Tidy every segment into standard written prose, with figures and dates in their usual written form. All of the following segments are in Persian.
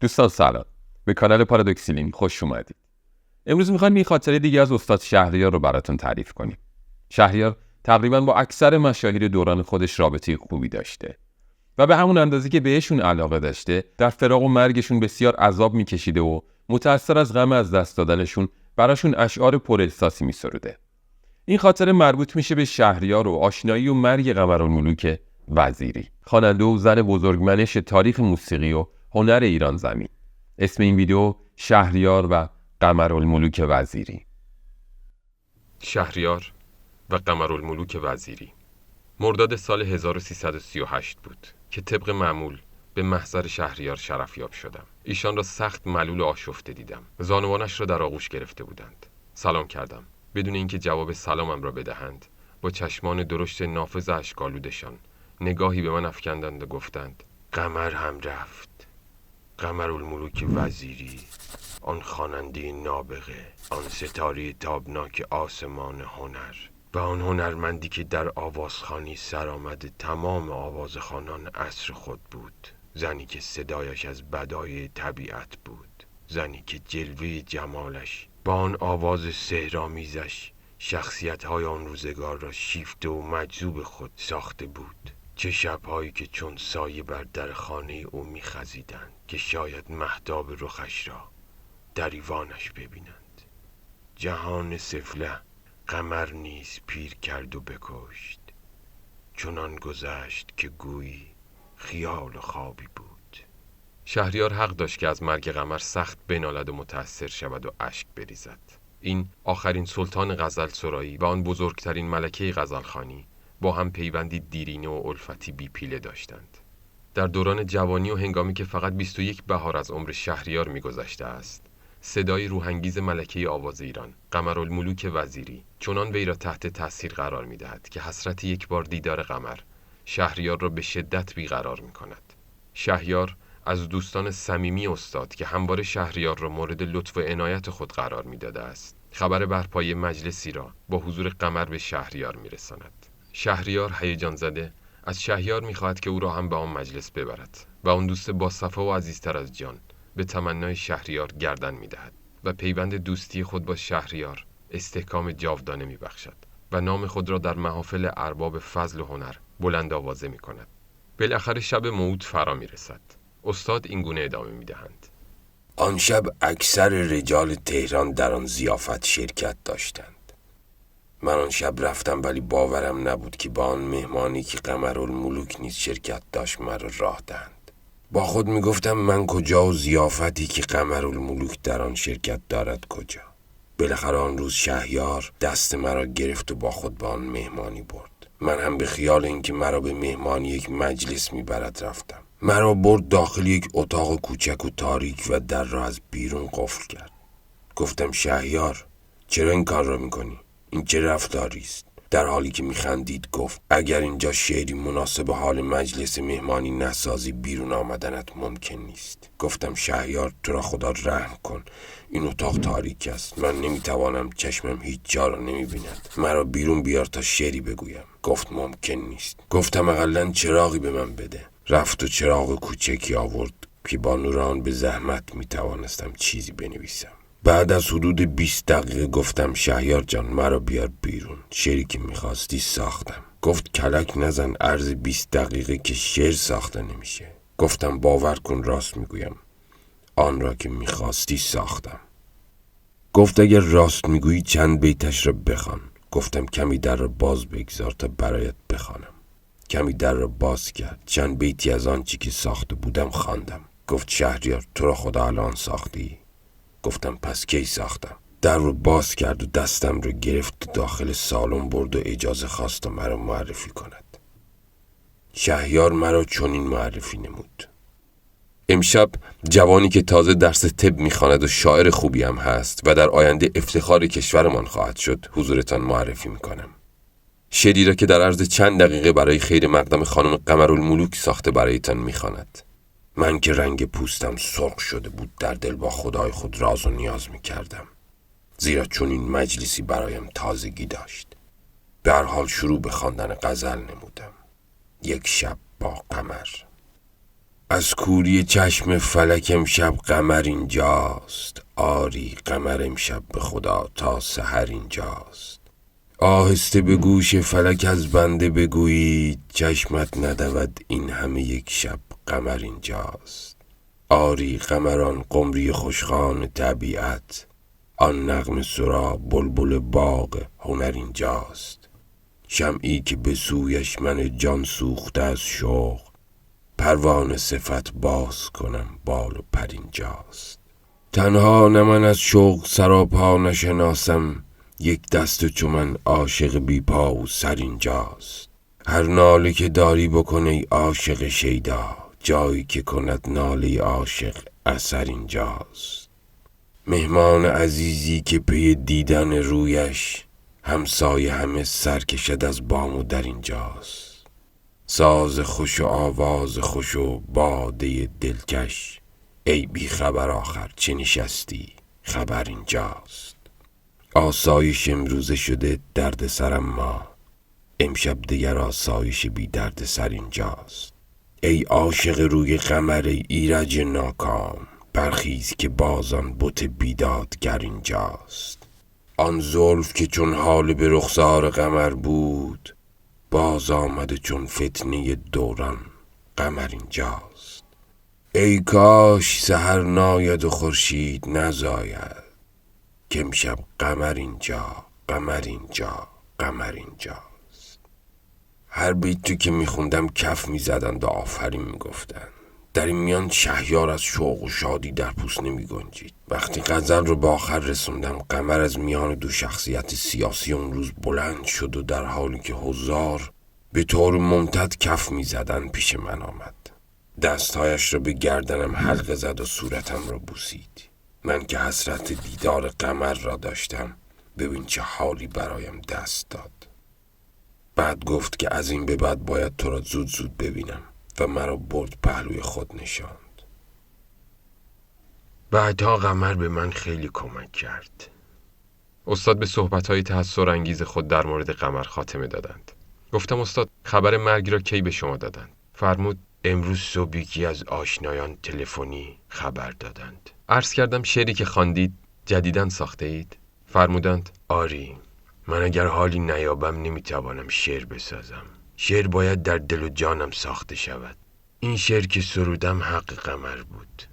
دوستان سلام، به کانال پارادوکسیلینگ خوش اومدید. امروز میخوایم یه خاطره دیگه از استاد شهریار رو براتون تعریف کنیم. شهریار تقریبا با اکثر مشاهیر دوران خودش رابطه خوبی داشته و به همون اندازه که بهشون علاقه داشته در فراق و مرگشون بسیار عذاب میکشیده و متأثر از غم از دست دادنشون براشون اشعار پر احساسی میسروده. این خاطره مربوط میشه به شهریار و آشنایی و مرگ قمرالملوک وزیری، خواننده و زن بزرگمنش تاریخ موسیقی و هنر ایران زمین. اسم این ویدیو شهریار و قمرالملوک وزیری. شهریار و قمرالملوک وزیری. مرداد سال 1338 بود که طبق معمول به محضر شهریار شرفیاب شدم. ایشان را سخت ملول و آشفته دیدم. زانوانش را در آغوش گرفته بودند. سلام کردم. بدون اینکه جواب سلامم را بدهند، با چشمان درشت نافذ اشک‌آلودشان نگاهی به من افکندند و گفتند: قمر هم رفت. قمرالملوک وزیری، آن خواننده نابغه، آن ستاره تابناک آسمان هنر و آن هنرمندی که در آوازخوانی سرآمد تمام آوازخوانان عصر خود بود. زنی که صدایش از بدایع طبیعت بود، زنی که جلوه جمالش با آن آواز سحرآمیزش شخصیت‌های آن روزگار را شیفته و مجذوب خود ساخته بود. چه شب‌هایی که چون سایه بر در خانه او می‌خزیدند که شاید مهتاب رخش را در ایوانش ببینند. جهان سفله قمر نیز پیر کرد و بکشت، چنان گذشت که گویی خیال و خوابی بود. شهریار حق داشت که از مرگ قمر سخت بنالد و متأثر شود و اشک بریزد. این آخرین سلطان غزل سرایی و آن بزرگترین ملکه غزلخوانی با هم پیوندی دیرینه و الفتی بی پیله داشتند. در دوران جوانی و هنگامی که فقط 21 بهار از عمر شهریار می‌گذشته است، صدای روحانگیز ملکه آواز ایران، قمرالملوک وزیری، چنان وی را تحت تأثیر قرار می‌دهد که حسرت یک بار دیدار قمر شهریار را به شدت بیقرار می‌کند. شهریار از دوستان صمیمی استاد که همواره شهریار را مورد لطف و عنایت خود قرار می‌داده است، خبر برپای مجلسی را با حضور قمر به شهریار می‌رساند. شهریار هیجان زده از شهریار می‌خواهد که او را هم به آن مجلس ببرد و آن دوست باصفا و عزیزتر از جان به تمنای شهریار گردن می‌دهد و پیوند دوستی خود با شهریار استحکام جاودانه می‌بخشد و نام خود را در محافل ارباب فضل و هنر بلند آوازه می‌کند. بالاخره شب موعود فرا می‌رسد. استاد این گونه ادامه می‌دهند: آن شب اکثر رجال تهران در آن ضیافت شرکت داشتند. من آن شب رفتم ولی باورم نبود که با آن مهمانی که قمرالملوک نیز شرکت داشت مرا راه دهند. با خود میگفتم من کجا و ضیافتی که قمرالملوک در آن شرکت دارد کجا. بالاخره آن روز شهریار دست مرا گرفت و با خود به آن مهمانی برد. من هم به خیال اینکه مرا به مهمانی یک مجلس میبرد رفتم. مرا برد داخل یک اتاق کوچک و تاریک و در را از بیرون قفل کرد. گفتم شهریار، چرا این کار را میکنی؟ این چه رفتاری است؟ در حالی که میخندید گفت: اگر اینجا شعری مناسب حال مجلس مهمانی نسازی بیرون آمدنت ممکن نیست. گفتم شهریار، تو را خدا رحم کن، این اتاق تاریک است، من نمیتوانم، چشمم هیچ جا را نمیبیند، مرا بیرون بیار تا شعری بگویم. گفت ممکن نیست. گفتم اقلن چراغی به من بده. رفت و چراغ کوچکی آورد که با نور آن به زحمت میتوانستم چیزی بنویسم. بعد از حدود 20 دقیقه گفتم شهریار جان، مرا بیار بیرون، شعری که میخواستی ساختم. گفت کلک نزن، عرض 20 دقیقه که شعر ساخته نمیشه. گفتم باور کن راست میگویم، آن را که میخواستی ساختم. گفت اگر راست میگویی چند بیتش را بخوان. گفتم کمی در را باز بگذار تا برایت بخوانم. کمی در را باز کرد، چند بیتی از آن چی که ساخته بودم خواندم. گفت شهریار، تو را خدا الان ساختی؟ گفتم پس کی ساختم؟ در رو باز کرد و دستم رو گرفت داخل سالن برد و اجازه خواست تا مرا معرفی کند. شهریار مرا چنین معرفی نمود: امشب جوانی که تازه درس طب میخواند و شاعر خوبی هم هست و در آینده افتخار کشورمان خواهد شد حضورتان معرفی میکنم. شعری را که در عرض چند دقیقه برای خیر مقدم خانم قمرالملوک ساخته برایتان میخواند. من که رنگ پوستم سرخ شده بود در دل با خدای خود راز و نیاز میکردم، زیرا چون این مجلسی برایم تازگی داشت. به هر حال شروع به خواندن غزل نمودم: یک شب با قمر. از کوری چشم فلک امشب قمر اینجاست. آری قمر امشب به خدا تا سحر اینجاست. آهسته به گوش فلک از بنده بگویید، چشمت ندود این همه یک شب قمر اینجاست. آری قمران قمری خوشخوان طبیعت، آن نغمه سرا بلبل باغ هنر اینجاست. شمعی که به سویش من جان سوخته از شوق، پروانه صفت باز کنم بال و پر اینجاست. تنها نه من از شوق سراپا نشناسم، یک دست چو من عاشق بی پا و سر اینجاست. هر ناله که داری بکن ای عاشق شیدا، جایی که کند ناله عاشق اثر اینجاست. مهمان عزیزی که پی دیدن رویش، همسایه همه سر کشد از بام و در اینجاست. ساز خوش و آواز خوش و باده دلکش، ای بی خبر آخر چه نشستی خبر اینجاست. آسایش امروزه شده درد سرم ما، امشب دیگر آسایش بی درد سر اینجاست. ای عاشق روی قمر ای ایرج ناکام، برخیز که بازان بت بیدادگر اینجاست. آن زلف که چون حال به رخسار قمر بود، باز آمده چون فتنه دوران قمر اینجاست. ای کاش سحر ناید و خورشید نزاید، که امشب قمر اینجا قمر اینجا قمر اینجاست. هر بیتو که میخوندم کف میزدند و آفرین میگفتند. در این میان شهیار از شوق و شادی در پوست نمیگنجید. وقتی غزل رو به آخر رسوندم، قمر از میان دو شخصیت سیاسی اون روز بلند شد و در حالی که حضار به طور ممتد کف میزدن پیش من آمد. دستهایش را به گردنم حلقه زد و صورتم را بوسید. من که حسرت دیدار قمر را داشتم، ببین چه حالی برایم دست داد. بعد گفت که از این به بعد باید تو را زود زود ببینم و مرا برد پهلوی خود نشاند. بعدها قمر به من خیلی کمک کرد. استاد به صحبت‌های تأثرانگیز خود در مورد قمر خاتمه دادند. گفتم استاد خبر مرگ را کی به شما دادند؟ فرمود امروز صبح یکی از آشنایان تلفنی خبر دادند. عرض کردم شعری که خواندید جدیداً ساخته اید؟ فرمودند آری، من اگر حالی نیابم نمیتوانم شعر بسازم. شعر باید در دل و جانم ساخته شود. این شعر که سرودم حق قمر بود.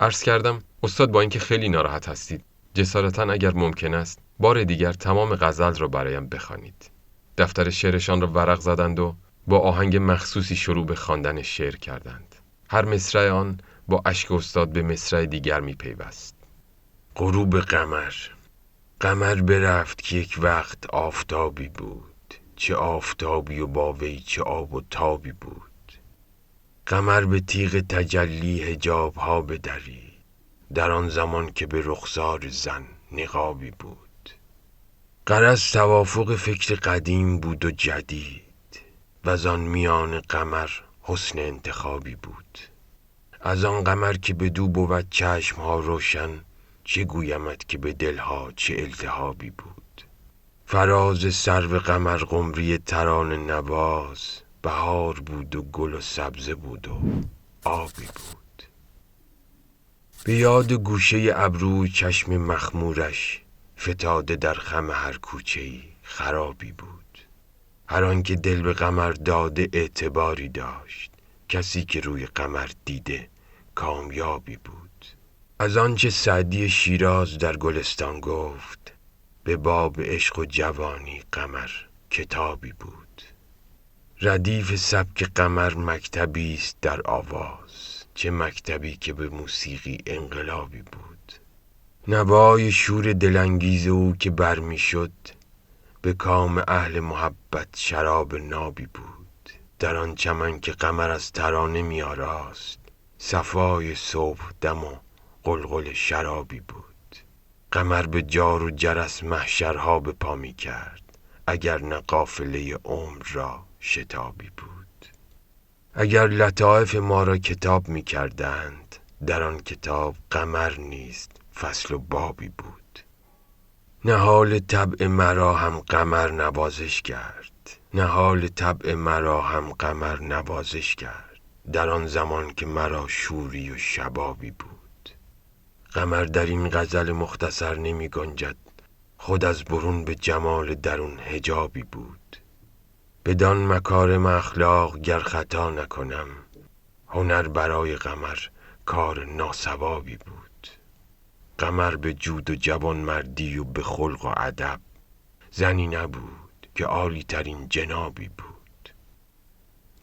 عرض کردم استاد با اینکه خیلی ناراحت هستید، جسارتاً اگر ممکن است بار دیگر تمام غزل را برایم بخوانید. دفتر شعرشان را ورق زدند و با آهنگ مخصوصی شروع به خواندن شعر کردند. هر مصرع آن با اشک استاد به مصرع دیگر می پیوست. غروب قمر. قمر برفت که یک وقت آفتابی بود، چه آفتابی و با وی چه آب و تابی بود. قمر به تیغ تجلی حجاب ها بدرید، در آن زمان که به رخسار زن نقابی بود. غرض توافق فکر قدیم بود و جدید، و آن میان قمر حسن انتخابی بود. از آن قمر که بدو بود چشم ها روشن، چه گویمت که به دلها چه التهابی بود. فراز سرو قمر قمری ترانه نواز، بهار بود و گل و سبزه بود و آبی بود. به یاد گوشه ابرو چشم مخمورش، فتاده در خم هر کوچه‌ای خرابی بود. هر آن که دل به قمر داده اعتباری داشت، کسی که روی قمر دیده کامیابی بود. از آنچه سعدی شیراز در گلستان گفت، به باب عشق و جوانی قمر کتابی بود. ردیف سبک قمر مکتبی است در آواز، چه مکتبی که به موسیقی انقلابی بود. نوای شور دلانگیز او که برمی شد، به کام اهل محبت شراب نابی بود. در آن چمن که قمر از ترانه می آراست، صفای صبح دم و قلقل شرابی بود. قمر به جار و جرس محشرها به پا می کرد، اگر نه قافله عمر را شتابی بود. اگر لطایف ما را کتاب می کردند، در آن کتاب قمر نیست فصل و بابی بود. نهال طبع مرا هم قمر نوازش کرد، نهال طبع مرا هم قمر نوازش کرد. در آن زمان که مرا شوری و شبابی بود. قمر در این غزل مختصر نمی گنجد، خود از برون به جمال درون حجابی بود. بدان مکارم اخلاق گر خطا نکنم، هنر برای قمر کار ناسوابی بود. قمر به جود و جوانمردی و به خلق و ادب، زنی نبود که عالی ترین جنابی بود.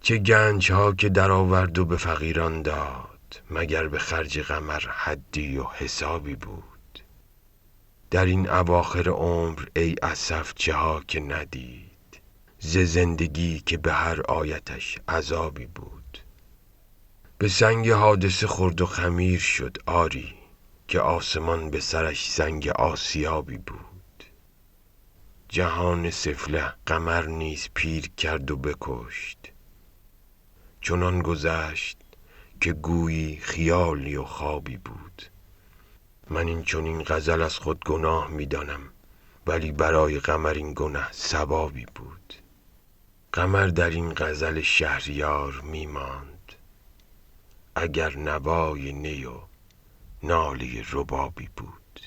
چه گنج ها که در آورد و به فقیران داد، مگر به خرج قمر حدی و حسابی بود. در این اواخر عمر ای اسف چه ها که ندید، ز زندگی که به هر آیتش عذابی بود. به سنگ حادثه خورد و خمیر شد آری، که آسمان به سرش سنگ آسیابی بود. جهان سفله قمر نیز پیر کرد و بکشت، چنان گذشت که گویی خیالی و خوابی بود. من این چنین غزل از خود گناه می دانم، ولی برای قمر این گناه ثوابی بود. قمر در این غزل شهریار می ماند، اگر نوای نی و ناله ربابی بود.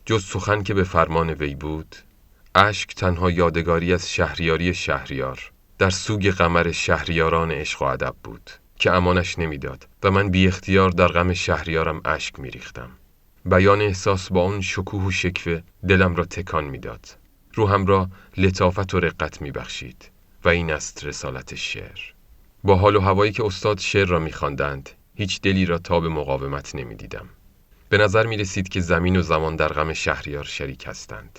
جز سخن که به فرمان وی بود، اشک تنها یادگاری از شهریاری شهریار در سوگ قمر شهریاران عشق و ادب بود که امانش نمیداد و من بی اختیار در غم شهریارم اشک می ریختم. بیان احساس با اون شکوه و شکوه دلم را تکان میداد، روحم را لطافت و رقت می بخشید و این است رسالت شعر. با حال و هوایی که استاد شعر را می خواندند، هیچ دلی را تاب مقاومت نمی دیدم. به نظر می رسید که زمین و زمان در غم شهریار شریک هستند.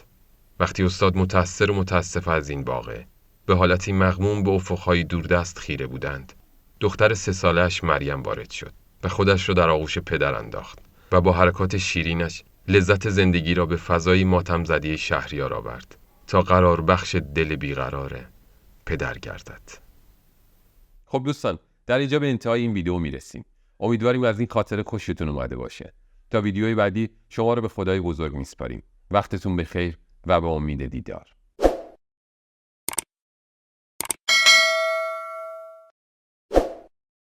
وقتی استاد متأثر و متاسف از این واقعه به حالتی مغموم به افقهای دوردست خیره بودند، دختر 3 ساله‌اش مریم وارد شد و خودش را در آغوش پدر انداخت و با حرکات شیرینش لذت زندگی را به فضای ماتم زده شهریار آورد تا قرار بخش دل بیقرار پدر گردد. خب دوستان، در اینجا به انتهای این ویدیو میرسیم. امیدواریم از این خاطره خوشتون اومده باشه. تا ویدیوی بعدی شما رو به خدای بزرگ میسپاریم. وقتتون بخیر و به امید دیدار.